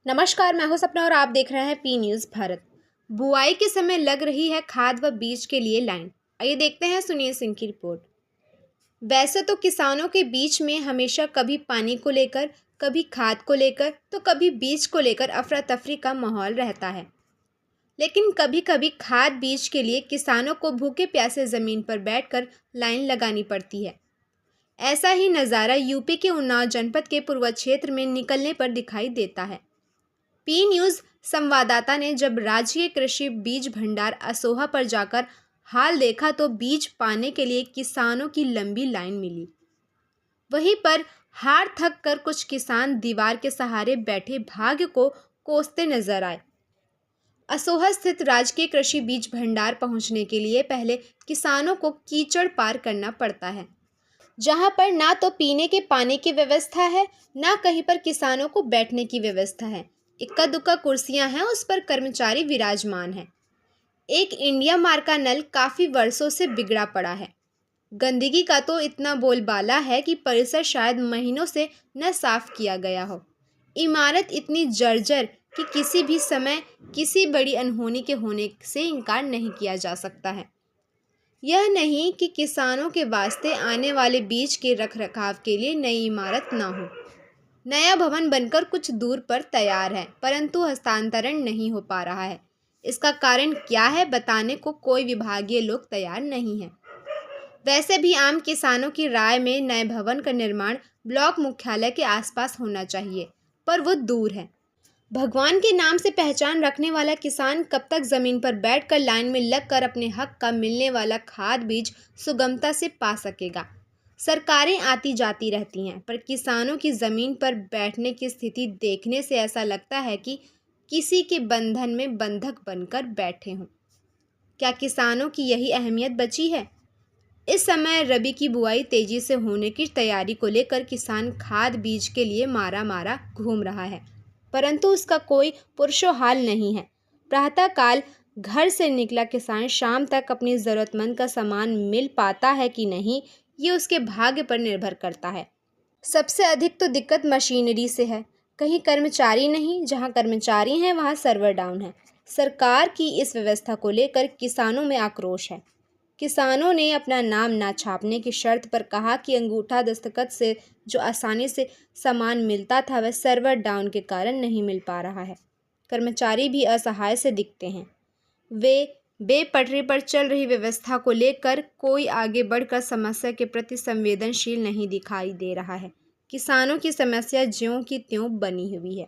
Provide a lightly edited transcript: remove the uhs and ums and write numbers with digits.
नमस्कार, मैं हूं सपना और आप देख रहे हैं पी न्यूज़ भारत। बुआई के समय लग रही है खाद व बीज के लिए लाइन। आइए देखते हैं सुनील सिंह की रिपोर्ट। वैसे तो किसानों के बीच में हमेशा कभी पानी को लेकर, कभी खाद को लेकर, तो कभी बीज को लेकर अफरा तफरी का माहौल रहता है। लेकिन कभी कभी खाद बीज के लिए किसानों को भूखे प्यासे ज़मीन पर बैठकर लाइन लगानी पड़ती है। ऐसा ही नज़ारा यूपी के उन्नाव जनपद के पूर्व क्षेत्र में निकलने पर दिखाई देता है। पी न्यूज़ संवाददाता ने जब राज्य कृषि बीज भंडार असोहा पर जाकर हाल देखा तो बीज पाने के लिए किसानों की लंबी लाइन मिली। वहीं पर हार थक कर कुछ किसान दीवार के सहारे बैठे भाग्य को कोसते नजर आए। असोहा स्थित राजकीय कृषि बीज भंडार पहुंचने के लिए पहले किसानों को कीचड़ पार करना पड़ता है, जहां पर ना तो पीने के पानी की व्यवस्था है, ना कहीं पर किसानों को बैठने की व्यवस्था है। इक्का दुक्का कुर्सियां हैं, उस पर कर्मचारी विराजमान हैं। एक इंडिया मार्का नल काफ़ी वर्षों से बिगड़ा पड़ा है। गंदगी का तो इतना बोलबाला है कि परिसर शायद महीनों से न साफ किया गया हो। इमारत इतनी जर्जर कि किसी भी समय किसी बड़ी अनहोनी के होने से इनकार नहीं किया जा सकता है। यह नहीं कि किसानों के वास्ते आने वाले बीज के रखरखाव के लिए नई इमारत ना हो। नया भवन बनकर कुछ दूर पर तैयार है, परंतु हस्तांतरण नहीं हो पा रहा है। इसका कारण क्या है, बताने को कोई विभागीय लोग तैयार नहीं है। वैसे भी आम किसानों की राय में नए भवन का निर्माण ब्लॉक मुख्यालय के आसपास होना चाहिए, पर वो दूर है। भगवान के नाम से पहचान रखने वाला किसान कब तक ज़मीन पर बैठकर लाइन में लगकर अपने हक का मिलने वाला खाद बीज सुगमता से पा सकेगा। सरकारें आती जाती रहती हैं, पर किसानों की ज़मीन पर बैठने की स्थिति देखने से ऐसा लगता है कि किसी के बंधन में बंधक बनकर बैठे हों। क्या किसानों की यही अहमियत बची है? इस समय रबी की बुआई तेजी से होने की तैयारी को लेकर किसान खाद बीज के लिए मारा मारा घूम रहा है, परंतु उसका कोई पुरुषोहाल नहीं है। प्रातःकाल घर से निकला किसान शाम तक अपनी ज़रूरतमंद का सामान मिल पाता है कि नहीं, ये उसके भाग्य पर निर्भर करता है। सबसे अधिक तो दिक्कत मशीनरी से है। कहीं कर्मचारी नहीं, जहां कर्मचारी हैं वहां सर्वर डाउन है। सरकार की इस व्यवस्था को लेकर किसानों में आक्रोश है। किसानों ने अपना नाम ना छापने की शर्त पर कहा कि अंगूठा दस्तखत से जो आसानी से सामान मिलता था वह सर्वर डाउन के कारण नहीं मिल पा रहा है। कर्मचारी भी असहाय से दिखते हैं। वे बेपटरी पर चल रही व्यवस्था को लेकर कोई आगे बढ़कर समस्या के प्रति संवेदनशील नहीं दिखाई दे रहा है। किसानों की समस्या ज्यों की त्यों बनी हुई है।